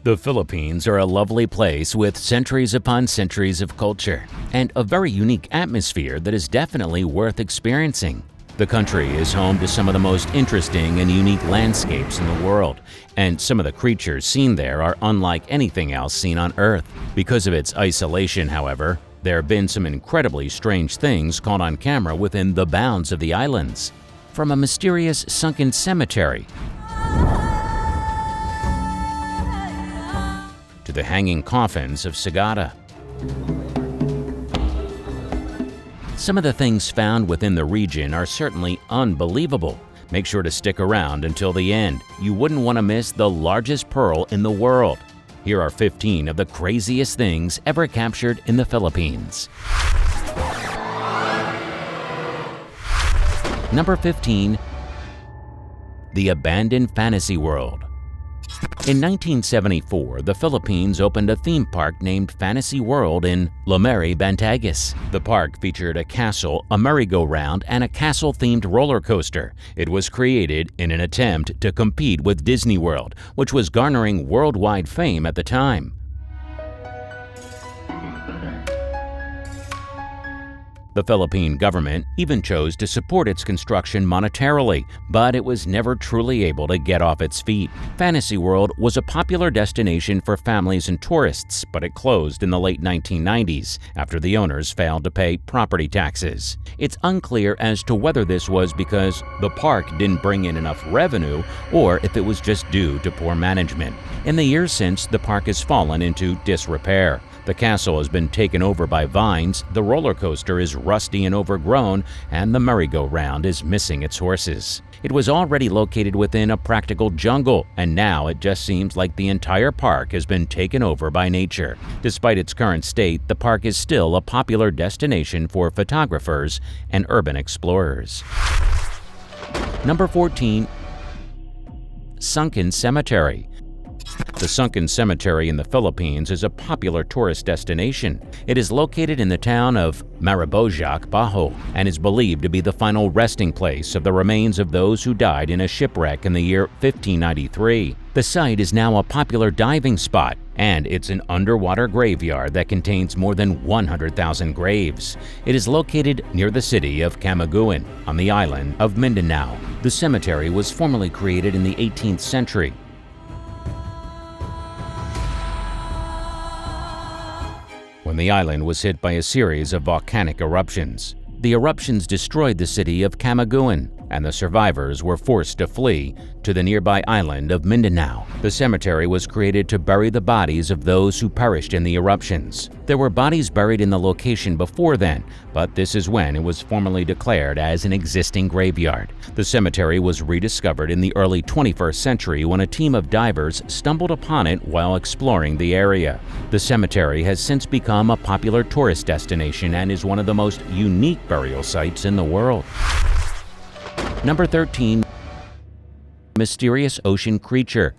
The Philippines are a lovely place with centuries upon centuries of culture and a very unique atmosphere that is definitely worth experiencing. The country is home to some of the most interesting and unique landscapes in the world, and some of the creatures seen there are unlike anything else seen on Earth. Because of its isolation, however, there have been some incredibly strange things caught on camera within the bounds of the islands. From a mysterious sunken cemetery to the hanging coffins of Sagada. Some of the things found within the region are certainly unbelievable. Make sure to stick around until the end. You wouldn't want to miss the largest pearl in the world. Here are 15 of the craziest things ever captured in the Philippines. Number 15. The Abandoned Fantasy World. In 1974, the Philippines opened a theme park named Fantasy World in Lamari, Bantagas. The park featured a castle, a merry-go-round, and a castle-themed roller coaster. It was created in an attempt to compete with Disney World, which was garnering worldwide fame at the time. The Philippine government even chose to support its construction monetarily, but it was never truly able to get off its feet. Fantasy World was a popular destination for families and tourists, but it closed in the late 1990s after the owners failed to pay property taxes. It's unclear as to whether this was because the park didn't bring in enough revenue or if it was just due to poor management. In the years since, the park has fallen into disrepair. The castle has been taken over by vines, the roller coaster is rusty and overgrown, and the merry-go-round is missing its horses. It was already located within a practical jungle, and now it just seems like the entire park has been taken over by nature. Despite its current state, the park is still a popular destination for photographers and urban explorers. Number 14. Sunken Cemetery. The Sunken Cemetery in the Philippines is a popular tourist destination. It is located in the town of Maribojak, Bajo, and is believed to be the final resting place of the remains of those who died in a shipwreck in the year 1593. The site is now a popular diving spot, and it's an underwater graveyard that contains more than 100,000 graves. It is located near the city of Camiguin on the island of Mindanao. The cemetery was formerly created in the 18th century. When the island was hit by a series of volcanic eruptions. The eruptions destroyed the city of Camiguin, and the survivors were forced to flee to the nearby island of Mindanao. The cemetery was created to bury the bodies of those who perished in the eruptions. There were bodies buried in the location before then, but this is when it was formally declared as an existing graveyard. The cemetery was rediscovered in the early 21st century when a team of divers stumbled upon it while exploring the area. The cemetery has since become a popular tourist destination and is one of the most unique burial sites in the world. Number 13. Mysterious Ocean Creature.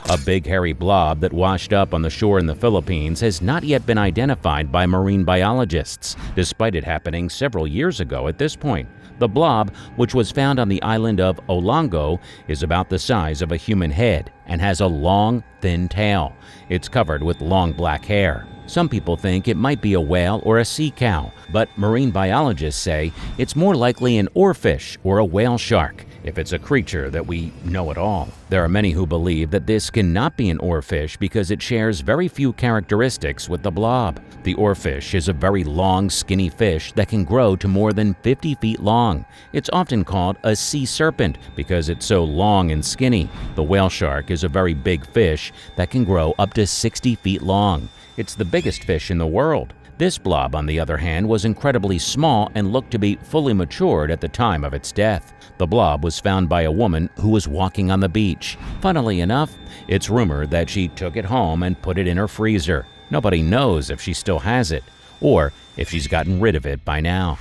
A big hairy blob that washed up on the shore in the Philippines has not yet been identified by marine biologists, despite it happening several years ago at this point. The blob, which was found on the island of Olango, is about the size of a human head and has a long, thin tail. It's covered with long black hair. Some people think it might be a whale or a sea cow, but marine biologists say it's more likely an oarfish or a whale shark, if it's a creature that we know at all. There are many who believe that this cannot be an oarfish because it shares very few characteristics with the blob. The oarfish is a very long, skinny fish that can grow to more than 50 feet long. It's often called a sea serpent because it's so long and skinny. The whale shark is a very big fish that can grow up to 60 feet long. It's the biggest fish in the world. This blob, on the other hand, was incredibly small and looked to be fully matured at the time of its death. The blob was found by a woman who was walking on the beach. Funnily enough, it's rumored that she took it home and put it in her freezer. Nobody knows if she still has it, or if she's gotten rid of it by now.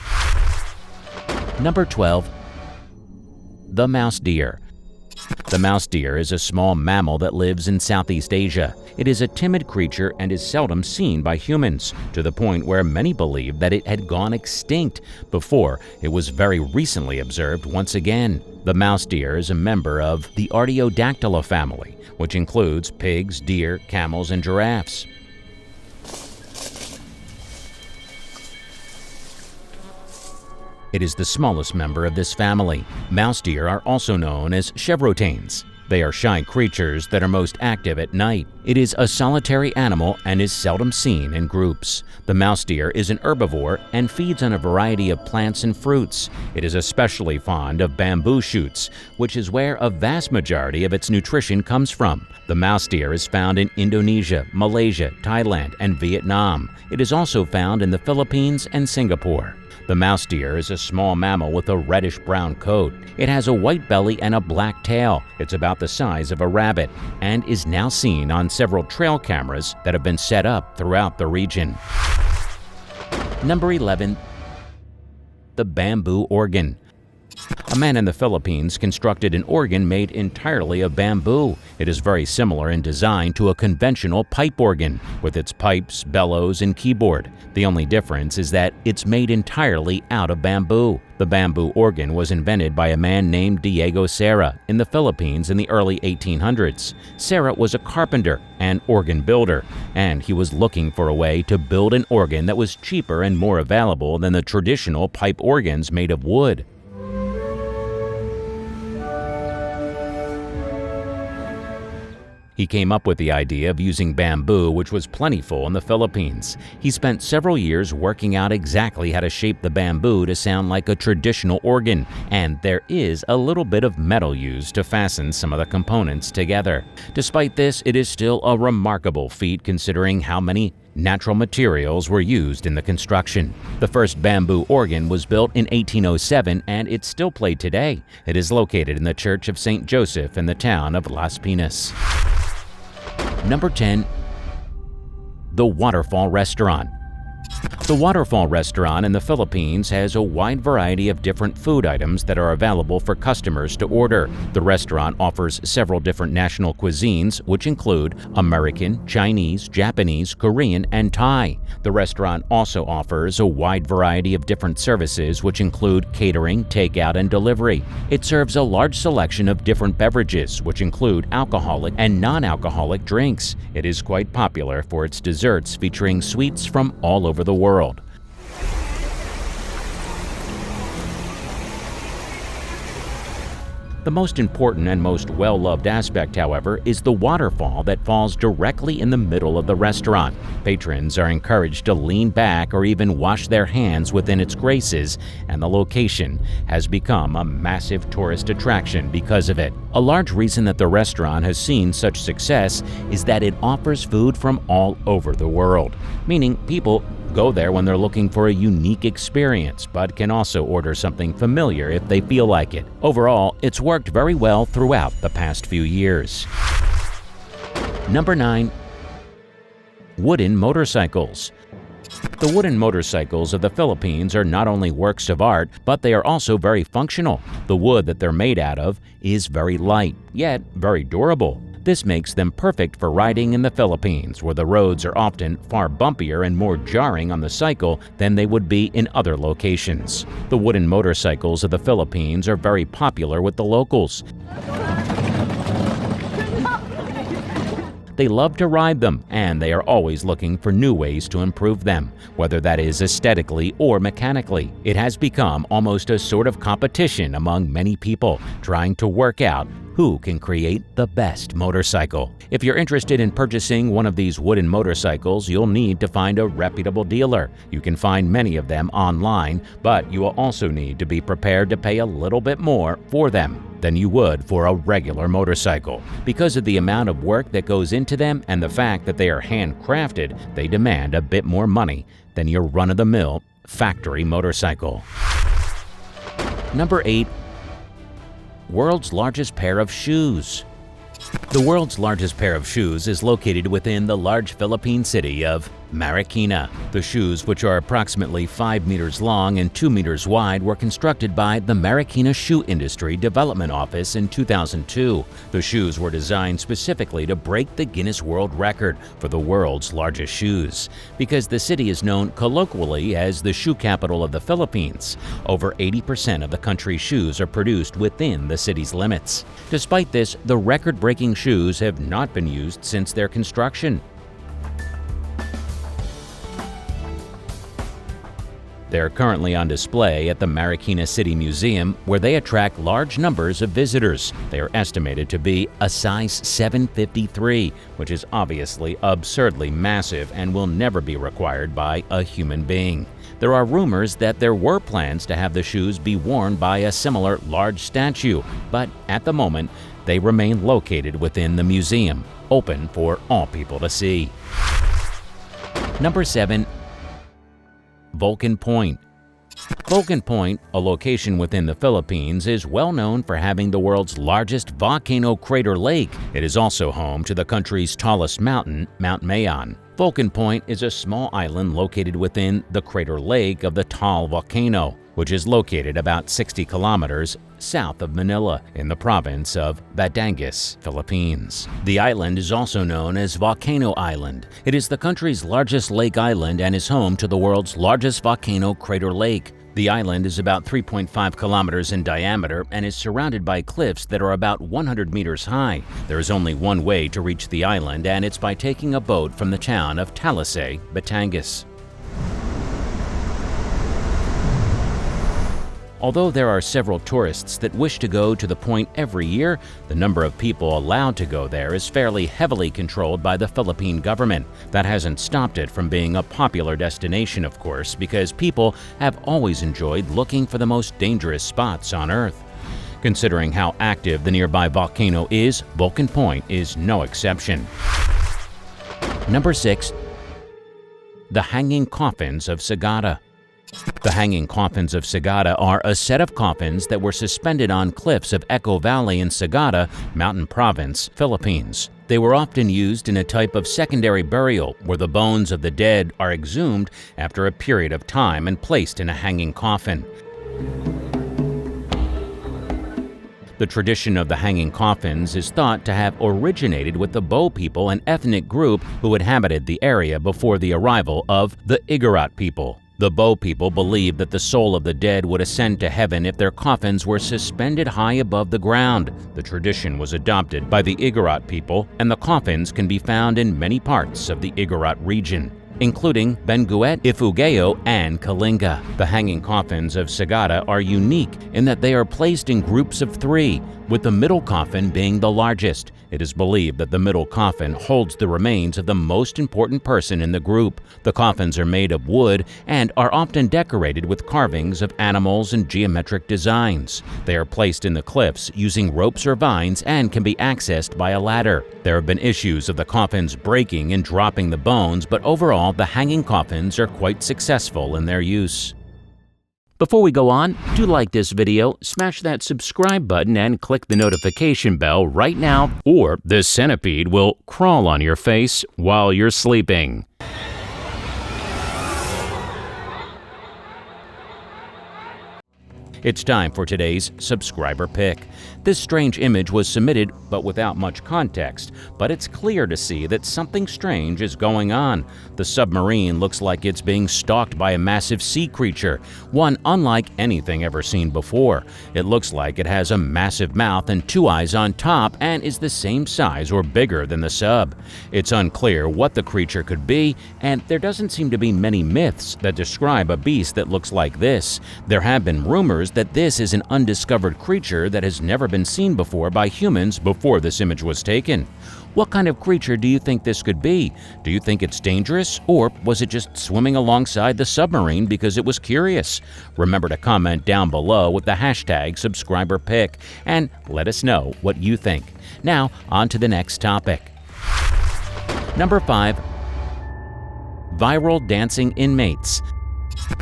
Number 12. The Mouse Deer. The mouse deer is a small mammal that lives in Southeast Asia. It is a timid creature and is seldom seen by humans, to the point where many believe that it had gone extinct before it was very recently observed once again. The mouse deer is a member of the Artiodactyla family, which includes pigs, deer, camels, and giraffes. It is the smallest member of this family. Mouse deer are also known as chevrotains. They are shy creatures that are most active at night. It is a solitary animal and is seldom seen in groups. The mouse deer is an herbivore and feeds on a variety of plants and fruits. It is especially fond of bamboo shoots, which is where a vast majority of its nutrition comes from. The mouse deer is found in Indonesia, Malaysia, Thailand, and Vietnam. It is also found in the Philippines and Singapore. The mouse deer is a small mammal with a reddish-brown coat. It has a white belly and a black tail. It's about the size of a rabbit and is now seen on several trail cameras that have been set up throughout the region. Number 11. The bamboo organ. A man in the Philippines constructed an organ made entirely of bamboo. It is very similar in design to a conventional pipe organ, with its pipes, bellows, and keyboard. The only difference is that it's made entirely out of bamboo. The bamboo organ was invented by a man named Diego Serra in the Philippines in the early 1800s. Serra was a carpenter and organ builder, and he was looking for a way to build an organ that was cheaper and more available than the traditional pipe organs made of wood. He came up with the idea of using bamboo, which was plentiful in the Philippines. He spent several years working out exactly how to shape the bamboo to sound like a traditional organ, and there is a little bit of metal used to fasten some of the components together. Despite this, it is still a remarkable feat considering how many natural materials were used in the construction. The first bamboo organ was built in 1807 and it's still played today. It is located in the Church of St. Joseph in the town of Las Piñas. Number 10. The Waterfall Restaurant. The Waterfall Restaurant in the Philippines has a wide variety of different food items that are available for customers to order. The restaurant offers several different national cuisines, which include American, Chinese, Japanese, Korean, and Thai. The restaurant also offers a wide variety of different services, which include catering, takeout, and delivery. It serves a large selection of different beverages, which include alcoholic and non-alcoholic drinks. It is quite popular for its desserts featuring sweets from all over the world. The most important and most well-loved aspect, however, is the waterfall that falls directly in the middle of the restaurant. Patrons are encouraged to lean back or even wash their hands within its graces, and the location has become a massive tourist attraction because of it. A large reason that the restaurant has seen such success is that it offers food from all over the world, meaning people go there when they're looking for a unique experience, but can also order something familiar if they feel like it. Overall, it's worked very well throughout the past few years. Number 9. Wooden motorcycles. The wooden motorcycles of the Philippines are not only works of art, but they are also very functional. The wood that they're made out of is very light, yet very durable. This makes them perfect for riding in the Philippines, where the roads are often far bumpier and more jarring on the cycle than they would be in other locations. The wooden motorcycles of the Philippines are very popular with the locals. They love to ride them, and they are always looking for new ways to improve them, whether that is aesthetically or mechanically. It has become almost a sort of competition among many people, trying to work out who can create the best motorcycle. If you're interested in purchasing one of these wooden motorcycles, you'll need to find a reputable dealer. You can find many of them online, but you will also need to be prepared to pay a little bit more for them than you would for a regular motorcycle. Because of the amount of work that goes into them and the fact that they are handcrafted, they demand a bit more money than your run-of-the-mill factory motorcycle. Number 8. World's largest pair of shoes. The world's largest pair of shoes is located within the large Philippine city of Marikina. The shoes, which are approximately 5 meters long and 2 meters wide, were constructed by the Marikina Shoe Industry Development Office in 2002. The shoes were designed specifically to break the Guinness World Record for the world's largest shoes. Because the city is known colloquially as the shoe capital of the Philippines, over 80% of the country's shoes are produced within the city's limits. Despite this, the record-breaking shoes have not been used since their construction. They're currently on display at the Marikina City Museum, where they attract large numbers of visitors. They are estimated to be a size 753, which is obviously absurdly massive and will never be required by a human being. There are rumors that there were plans to have the shoes be worn by a similar large statue, but at the moment, they remain located within the museum, open for all people to see. Number 7. Vulcan Point. Vulcan Point, a location within the Philippines, is well known for having the world's largest volcano crater lake. It is also home to the country's tallest mountain, Mount Mayon. Vulcan Point is a small island located within the crater lake of the Taal volcano, which is located about 60 kilometers south of Manila in the province of Batangas, Philippines. The island is also known as Volcano Island. It is the country's largest lake island and is home to the world's largest volcano crater lake. The island is about 3.5 kilometers in diameter and is surrounded by cliffs that are about 100 meters high. There is only one way to reach the island, and it's by taking a boat from the town of Talisay, Batangas. Although there are several tourists that wish to go to the point every year, the number of people allowed to go there is fairly heavily controlled by the Philippine government. That hasn't stopped it from being a popular destination, of course, because people have always enjoyed looking for the most dangerous spots on Earth. Considering how active the nearby volcano is, Vulcan Point is no exception. Number 6. The Hanging Coffins of Sagada. The hanging coffins of Sagada are a set of coffins that were suspended on cliffs of Echo Valley in Sagada, Mountain Province, Philippines. They were often used in a type of secondary burial where the bones of the dead are exhumed after a period of time and placed in a hanging coffin. The tradition of the hanging coffins is thought to have originated with the Bo people, an ethnic group who inhabited the area before the arrival of the Igorot people. The Bo people believed that the soul of the dead would ascend to heaven if their coffins were suspended high above the ground. The tradition was adopted by the Igorot people, and the coffins can be found in many parts of the Igorot region, including Benguet, Ifugao, and Kalinga. The hanging coffins of Sagada are unique in that they are placed in groups of 3, with the middle coffin being the largest. It is believed that the middle coffin holds the remains of the most important person in the group. The coffins are made of wood and are often decorated with carvings of animals and geometric designs. They are placed in the cliffs using ropes or vines and can be accessed by a ladder. There have been issues of the coffins breaking and dropping the bones, but overall, the hanging coffins are quite successful in their use. Before we go on, do like this video, smash that subscribe button, and click the notification bell right now, or this centipede will crawl on your face while you're sleeping. It's time for today's subscriber pick. This strange image was submitted, but without much context, but it's clear to see that something strange is going on. The submarine looks like it's being stalked by a massive sea creature, one unlike anything ever seen before. It looks like it has a massive mouth and 2 eyes on top and is the same size or bigger than the sub. It's unclear what the creature could be, and there doesn't seem to be many myths that describe a beast that looks like this. There have been rumors that this is an undiscovered creature that has never been seen before by humans before this image was taken. What kind of creature do you think this could be? Do you think it's dangerous, or was it just swimming alongside the submarine because it was curious? Remember to comment down below with the hashtag #subscriberpick and let us know what you think. Now, on to the next topic. Number 5. Viral dancing inmates.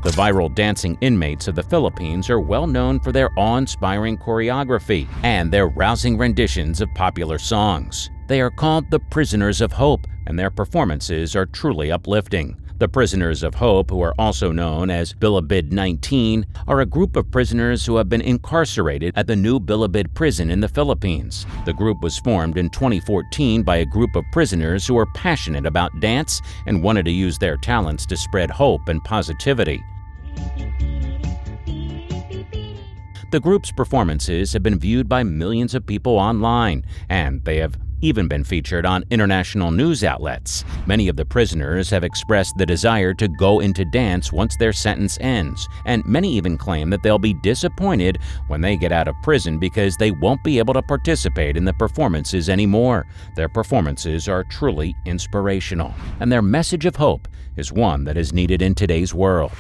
The viral dancing inmates of the Philippines are well known for their awe-inspiring choreography and their rousing renditions of popular songs. They are called the Prisoners of Hope, and their performances are truly uplifting. The Prisoners of Hope, who are also known as Bilibid 19, are a group of prisoners who have been incarcerated at the new Bilibid prison in the Philippines. The group was formed in 2014 by a group of prisoners who are passionate about dance and wanted to use their talents to spread hope and positivity. The group's performances have been viewed by millions of people online, and they have even been featured on international news outlets. Many of the prisoners have expressed the desire to go into dance once their sentence ends, and many even claim that they'll be disappointed when they get out of prison because they won't be able to participate in the performances anymore. Their performances are truly inspirational, and their message of hope is one that is needed in today's world.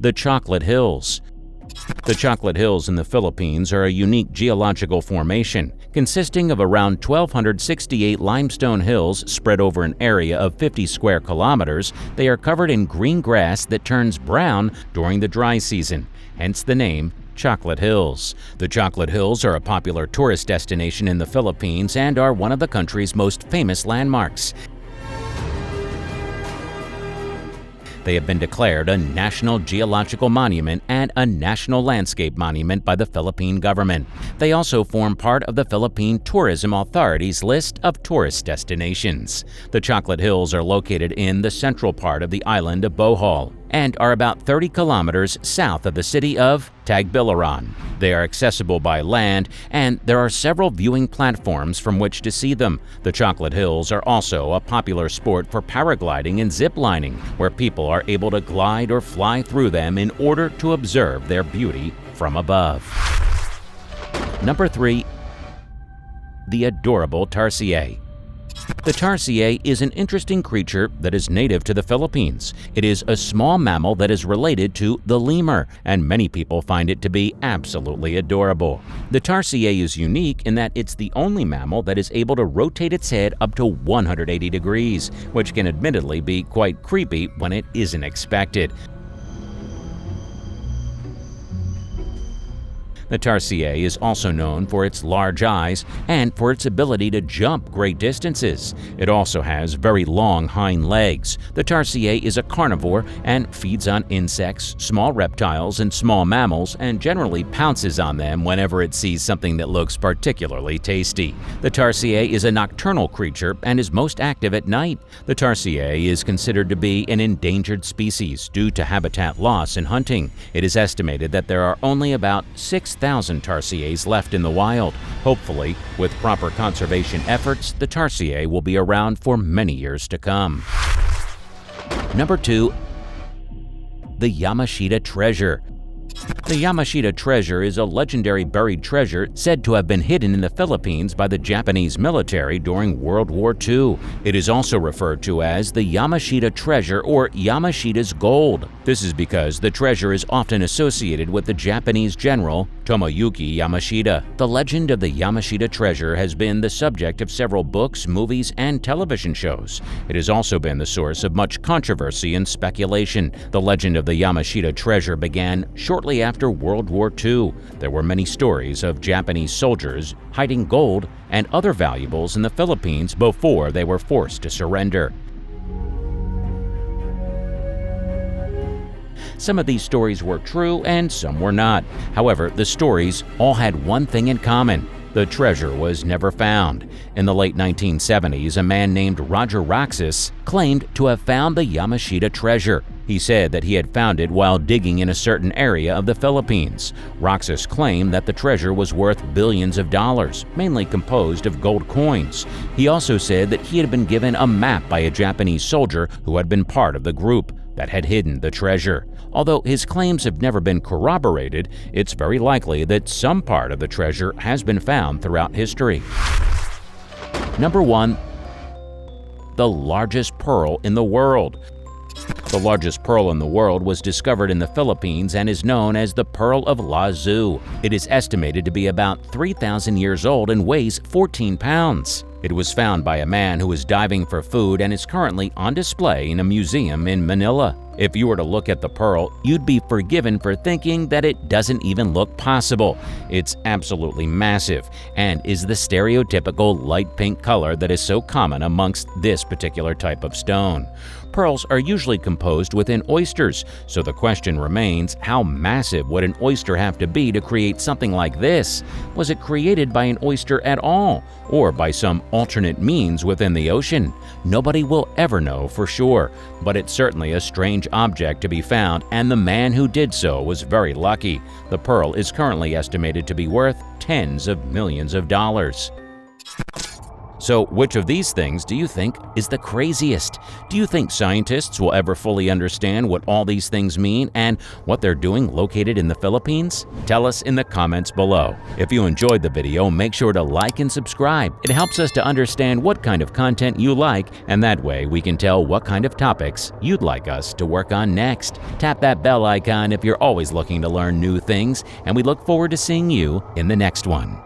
The Chocolate Hills. The Chocolate Hills in the Philippines are a unique geological formation consisting of around 1,268 limestone hills spread over an area of 50 square kilometers. They are covered in green grass that turns brown during the dry season, hence the name Chocolate Hills. The Chocolate Hills are a popular tourist destination in the Philippines and are one of the country's most famous landmarks. They have been declared a National Geological Monument and a National Landscape Monument by the Philippine government. They also form part of the Philippine Tourism Authority's list of tourist destinations. The Chocolate Hills are located in the central part of the island of Bohol and are about 30 kilometers south of the city of Tagbilaran. They are accessible by land, and there are several viewing platforms from which to see them. The Chocolate Hills are also a popular sport for paragliding and ziplining, where people are able to glide or fly through them in order to observe their beauty from above. Number 3. The adorable Tarsier. The tarsier is an interesting creature that is native to the Philippines. It is a small mammal that is related to the lemur, and many people find it to be absolutely adorable. The tarsier is unique in that it's the only mammal that is able to rotate its head up to 180 degrees, which can admittedly be quite creepy when it isn't expected. The tarsier is also known for its large eyes and for its ability to jump great distances. It also has very long hind legs. The tarsier is a carnivore and feeds on insects, small reptiles, and small mammals, and generally pounces on them whenever it sees something that looks particularly tasty. The tarsier is a nocturnal creature and is most active at night. The tarsier is considered to be an endangered species due to habitat loss and hunting. It is estimated that there are only about 6,000 tarsiers left in the wild. Hopefully, with proper conservation efforts, the tarsier will be around for many years to come. Number 2. The Yamashita Treasure. The Yamashita Treasure is a legendary buried treasure said to have been hidden in the Philippines by the Japanese military during World War II. It is also referred to as the Yamashita Treasure or Yamashita's Gold. This is because the treasure is often associated with the Japanese general Tomoyuki Yamashita. The legend of the Yamashita Treasure has been the subject of several books, movies, and television shows. It has also been the source of much controversy and speculation. The legend of the Yamashita Treasure began shortly after World War II. There were many stories of Japanese soldiers hiding gold and other valuables in the Philippines before they were forced to surrender. Some of these stories were true and some were not. However, the stories all had one thing in common. The treasure was never found. In the late 1970s, a man named Roger Roxas claimed to have found the Yamashita Treasure. He said that he had found it while digging in a certain area of the Philippines. Roxas claimed that the treasure was worth billions of dollars, mainly composed of gold coins. He also said that he had been given a map by a Japanese soldier who had been part of the group that had hidden the treasure. Although his claims have never been corroborated, it's very likely that some part of the treasure has been found throughout history. Number 1. The largest pearl in the world. The largest pearl in the world was discovered in the Philippines and is known as the Pearl of Lazu. It is estimated to be about 3,000 years old and weighs 14 pounds. It was found by a man who was diving for food and is currently on display in a museum in Manila. If you were to look at the pearl, you'd be forgiven for thinking that it doesn't even look possible. It's absolutely massive and is the stereotypical light pink color that is so common amongst this particular type of stone. Pearls are usually composed within oysters, so the question remains, how massive would an oyster have to be to create something like this? Was it created by an oyster at all, or by some alternate means within the ocean? Nobody will ever know for sure, but it's certainly a strange object to be found, and the man who did so was very lucky. The pearl is currently estimated to be worth tens of millions of dollars. So, which of these things do you think is the craziest? Do you think scientists will ever fully understand what all these things mean and what they're doing located in the Philippines? Tell us in the comments below. If you enjoyed the video, make sure to like and subscribe. It helps us to understand what kind of content you like, and that way we can tell what kind of topics you'd like us to work on next. Tap that bell icon if you're always looking to learn new things, and we look forward to seeing you in the next one.